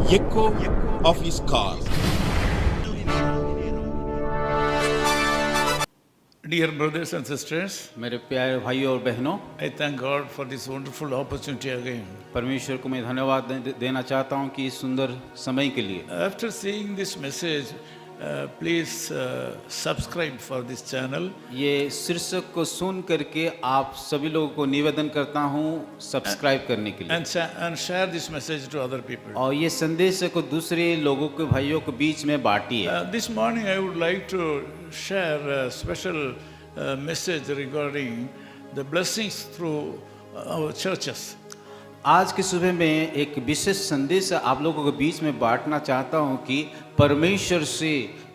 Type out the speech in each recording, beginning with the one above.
echo of his call. Dear brothers and sisters, मेरे प्यारे भाइयों और बहनों, I thank God for this wonderful opportunity again. परमेश्वर को मैं धन्यवाद देना चाहता हूं कि इस सुंदर समय के लिए। After seeing this message, please subscribe for this channel ये शीर्षक को सुन करके आप सभी लोगों को निवेदन करता हूं सब्सक्राइब करने के लिए and share this message to other people. और ये संदेश को दूसरे लोगों के भाइयों के बीच में बांटिए। This morning I would like to share a special message regarding the blessings through our churches. आज की सुबह में एक विशेष संदेश आप लोगों के बीच में बांटना चाहता हूं कि परमेश्वर से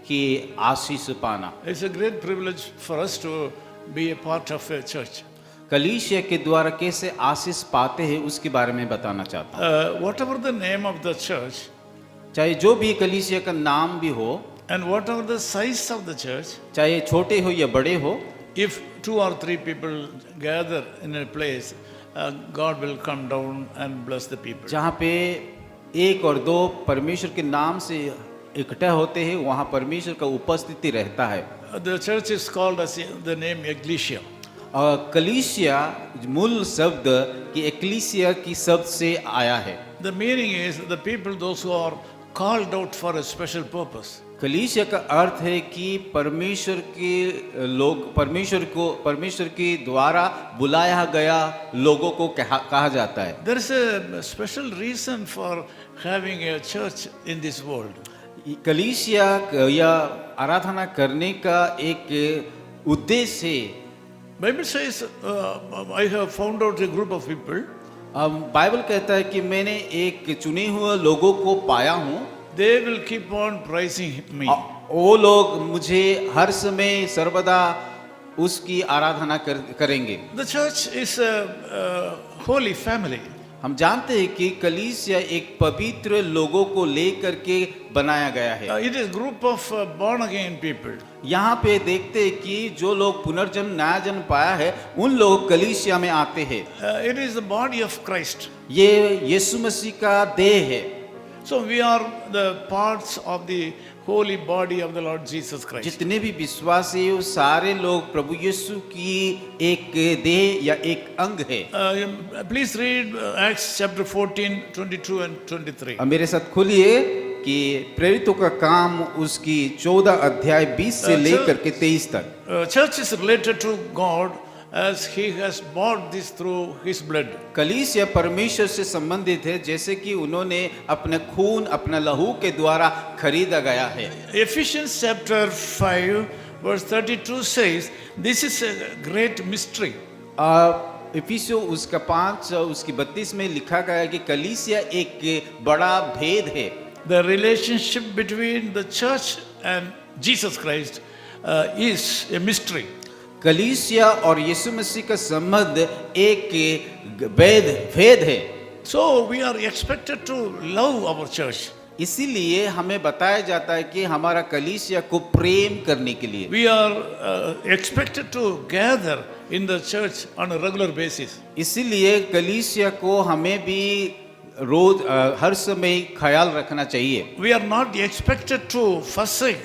की आशीष पाना। It's a great privilege for us to be a part of a church. कलीसिया के द्वारा कैसे आशीष पाते हैं उसके बारे में बताना चाहता हूं। Whatever the name of the church चाहे जो भी कलीसिया का नाम भी हो, and whatever the size of the church, चाहे छोटे हो या बड़े हो, if 2 or 3 people gather in a place, God will come down and bless the people. जहाँ पे एक और दो परमेश्वर के नाम से इकट्ठा होते हैं वहाँ परमेश्वर का उपस्थिति रहता है। The church is called as the name Ecclesia. और कलीसिया मूल शब्द की एक्लीसिया की शब्द से आया है। The meaning is the people, those who are called out for a special purpose. कलीसिया का अर्थ है कि परमेश्वर के लोग परमेश्वर के द्वारा बुलाया गया लोगों को कहा जाता है। There is a special reason for having a church in this world. कलीसिया या आराधना करने का एक उद्देश्य है। Bible says, I have found out a group of people. Bible कहता है कि मैंने एक चुने हुए लोगों को पाया हूँ। They will keep on praising me. वो लोग मुझे हर समय सर्वदा उसकी आराधना करेंगे। The church is a holy family. हम जानते हैं कि कलीसिया एक पवित्र लोगों को लेकर के बनाया गया है। It is a group of born again people. यहाँ पे देखते हैं कि जो लोग पुनर्जन्म नया जन्म पाया है उन लोग कलीसिया में आते हैं। It is the body of Christ. ये यीशु मसीह का देह है। So we are the parts of the holy body of the Lord Jesus Christ. जितने भी विश्वासी हैं वो सारे लोग प्रभु यीशु की एक देह या एक अंग है। Please read Acts chapter 14, 22 and 23. अब मेरे साथ खोलिए कि प्रेरितों का काम उसकी 14 अध्याय 20 से लेकर के 23 तक। Church is related to God as He has bought this through His blood. कलीसिया परमेश्वर से संबंधित है जैसे कि उन्होंने अपने खून अपने लहू के द्वारा खरीदा गया है। Ephesians chapter 5 verse 32 says, this is a great mystery. इफिसियों उसका 5 उसकी 32 में लिखा गया है कि कलीसिया एक बड़ा भेद है। The relationship between the church and Jesus Christ is a mystery. कलीसिया और यीशु मसीह का संबंध एक भेद है। So we are expected to love our church. इसीलिए हमें बताया जाता है कि हमारा कलीसिया को प्रेम करने के लिए We are expected to gather in the church on a regular basis. इसीलिए कलीसिया को हमें भी रोज हर समय ख्याल रखना चाहिए। We are not expected to forsake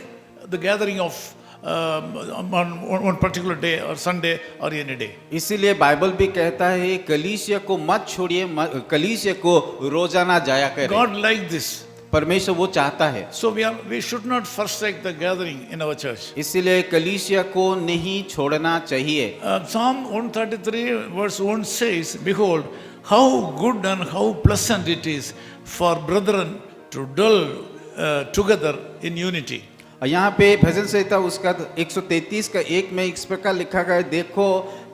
the gathering of on one particular day or Sunday or any day. इसीलिए बाइबल भी कहता है कलीसिया को मत छोड़िए, कलीसिया को रोजाना जाया करें। God like this. परमेश्वर वो चाहता है। So we should not forsake the gathering in our church. इसीलिए कलीसिया को नहीं छोड़ना चाहिए। Psalm 133 verse 1 says, behold, how good and how pleasant it is for brethren to dwell together in unity. यहाँ पे भजन संहिता उसका 133 का 1 में इस प्रकार लिखा गया है, देखो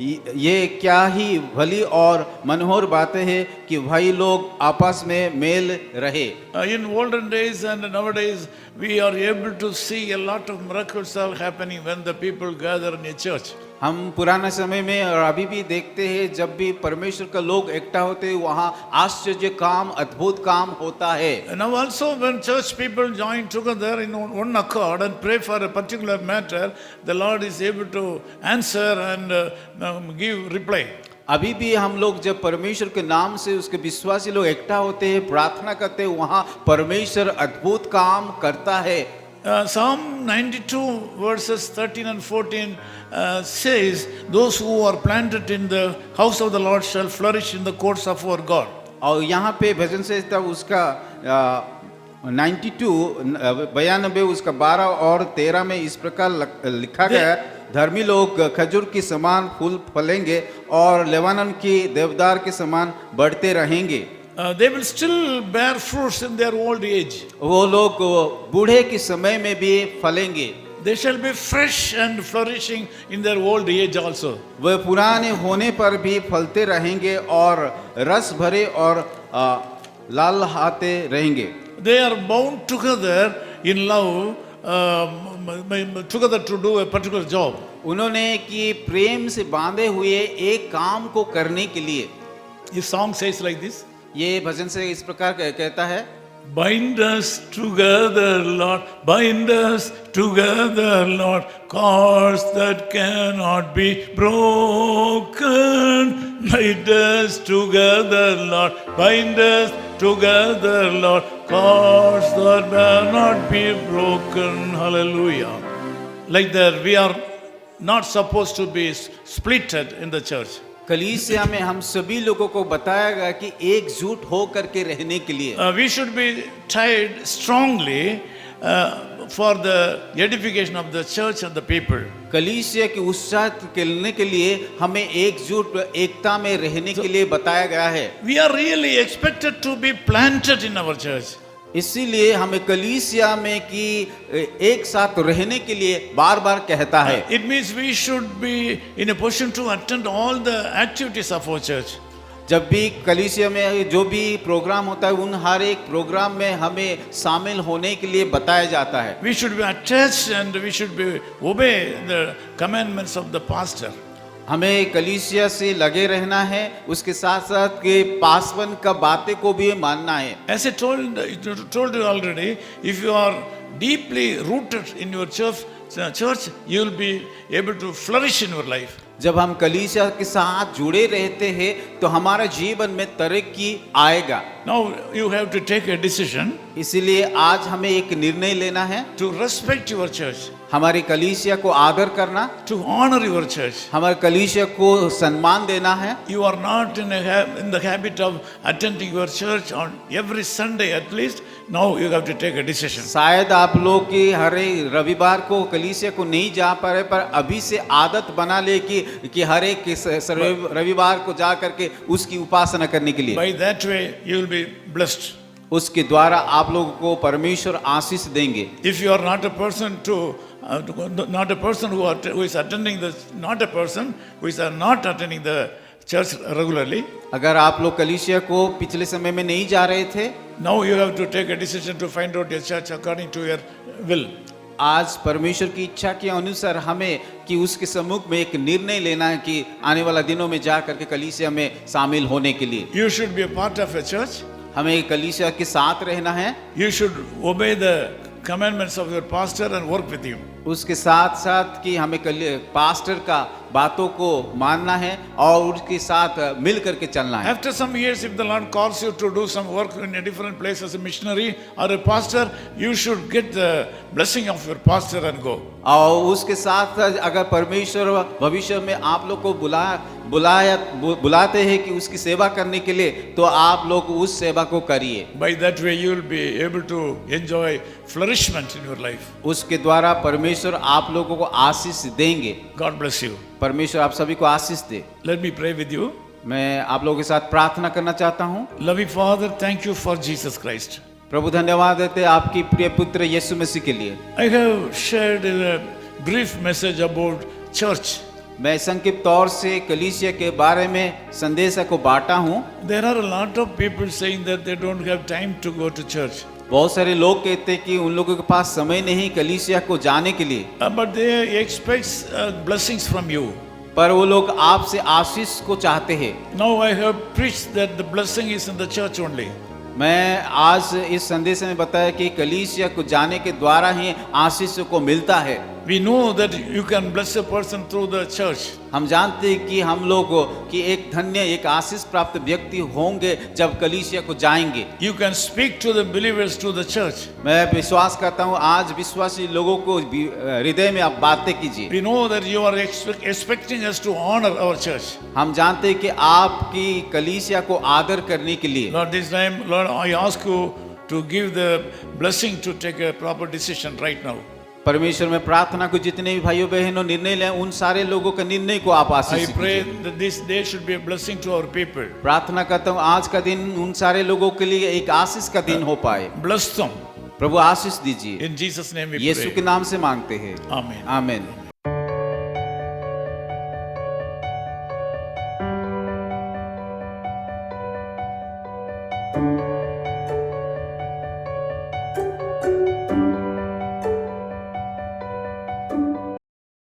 ये क्या ही भली और मनोहर बातें हैं कि भाई लोग आपस में मेल रहे। In olden days and nowadays we are able to see a lot of miracles are happening when the people gather in a church. हम पुराने समय में और अभी भी देखते हैं जब भी परमेश्वर का लोग इकट्ठा होते हैं वहाँ आश्चर्य काम अद्भुत काम होता है। And now also when church people join together in one accord and pray for a particular matter, the Lord is able to answer and give reply. अभी भी हम लोग जब परमेश्वर के नाम से उसके विश्वासी लोग इकट्ठा होते हैं, प्रार्थना करते हैं, वहाँ परमेश्वर अद्भुत काम करता है। Psalm 92 verses 13 and 14 says, those who are planted in the house of the Lord shall flourish in the courts of our God. और यहाँ पे भजन संहिता उसका 92 उसका 12 और 13 में इस प्रकार लिखा गया है, धर्मी लोग खजूर के समान फूल फलेंगे और लेबानोन की देवदार के समान बढ़ते रहेंगे। They will still bear fruits in their old age. वो लोग बूढ़े के समय में भी फलेंगे। They shall be fresh and flourishing in their old age also. वे पुराने होने पर भी फलते रहेंगे और रस भरे और लाल हाते रहेंगे। They are bound together in love, together to do a particular job. उन्होंने कि प्रेम से बांधे हुए एक काम को करने के लिए। This song says like this. ये भजन से इस प्रकार कहता है, Bind us together, Lord, bind us together, Lord, cords that cannot be broken. Bind us together, Lord, bind us together, Lord, cords that cannot be broken. Hallelujah. Like that, we are not supposed to be splitted in the church. कलीसिया में हम सभी लोगों को बताया गया कि एकजुट हो करके रहने के लिए We should be tied strongly for the edification of the church and the people. कलीसिया की उत्साह करने के लिए हमें एकजुट एकता में रहने के लिए बताया गया है। We are really expected to be planted in our church. इसीलिए हमें कलीसिया में कि एक साथ रहने के लिए बार बार कहता है। It means we should be in a position to attend all the activities of our church. जब भी कलीसिया में जो भी प्रोग्राम होता है उन हर एक प्रोग्राम में हमें शामिल होने के लिए बताया जाता है। We should be attached and we should be obey the commandments of the pastor. हमें कलीसिया से लगे रहना है, उसके साथ साथ के पासवन का बातें को भी मानना है। As I told you already, if you are deeply rooted in your church, you will be able to flourish in your life. जब हम कलीसिया के साथ जुड़े रहते हैं तो हमारा जीवन में तरक्की आएगा। Now you have to take a decision इसीलिए आज हमें एक निर्णय लेना है to respect your church, हमारी कलीसिया को आदर करना, to honor your church. हमारे कलीसिया को सम्मान देना है। You are not in the habit of attending your church on every Sunday at least. Now you have to take a decision. शायद आप लोग की हर रविवार को कलीसिया को नहीं जा पा रहे, पर अभी से आदत बना ले कि हर एक रविवार को जा करके उसकी उपासना करने के लिए। By that way you will be blessed. उसके द्वारा आप लोगों को परमेश्वर आशीष देंगे। If you are not a person who is attending not a person who is not attending the church regularly. अगर आप लोग कलीसिया को पिछले समय में नहीं जा रहे थे, now you have to take a decision to find out your church according to your will. आज परमेश्वर की इच्छा के अनुसार हमें कि उसके सम्मुख में एक निर्णय लेना है कि आने वाला दिनों में जा करके कलीसिया में शामिल होने के लिए। You should be a part of a church. हमें कलीसिया के साथ रहना है। You should obey the commandments of your pastor and work with him. उसके साथ साथ कि हमें पास्टर का बातों को मानना है और उसके साथ मिल करके चलना है। After some years, if the Lord calls you to do some work in a different place as a missionary or a pastor, you should get the blessing of your pastor and go. और उसके साथ अगर परमेश्वर भविष्य में आप लोग को बुलाते हैं कि उसकी सेवा करने के लिए, तो आप लोग उस सेवा को करिए। By that way you will be able to enjoy flourishment in your life. उसके द्वारा परमेश्वर आप लोगों को आशीष देंगे। God bless you. परमेश्वर आप सभी को आशीष दे। Let me pray with you. मैं आप लोगों के साथ प्रार्थना करना चाहता हूँ। Loving Father, thank you for Jesus Christ. प्रभु धन्यवाद देते आपकी प्रिय पुत्र यीशु मसीह के लिए। I have shared a brief message about church. मैं संक्षिप्त तौर से कलीसिया के बारे में संदेश को बांटा हूँ। There are a lot of people saying that they don't have time to go to church. बहुत सारे लोग कहते हैं कि उन लोगों के पास समय नहीं कलीसिया को जाने के लिए। But they expect blessings from you. पर वो लोग आपसे आशीष को चाहते हैं। Now I have preached that the blessing is in the church only. मैं आज इस संदेश में बताया कि कलीसिया को जाने के द्वारा ही आशीष को मिलता है। We know that you can bless a person through the church. हम जानते हैं कि हम लोग कि एक धन्य एक आशीष प्राप्त व्यक्ति होंगे जब कलीसिया को जाएंगे। You can speak to the believers to the church. मैं विश्वास करता हूँ आज विश्वासी लोगों को हृदय में आप बातें कीजिए। We know that you are expecting us to honor our church. हम जानते हैं कि आपकी कलीसिया को आदर करने के लिए Lord, this time, Lord, I ask you to give the blessing to take a proper decision right now. परमेश्वर में प्रार्थना को जितने भी भाइयों बहनों निर्णय लें उन सारे लोगों के निर्णय को आप I आशीष pray कीजिए। that this day should be a blessing to our people. प्रार्थना करता हूँ आज का दिन उन सारे लोगों के लिए एक आशीष का दिन हो पाए। Bless them. प्रभु आशीष दीजिए। In Jesus' name we यीशु के pray. नाम से मांगते हैं। Amen. आमीन।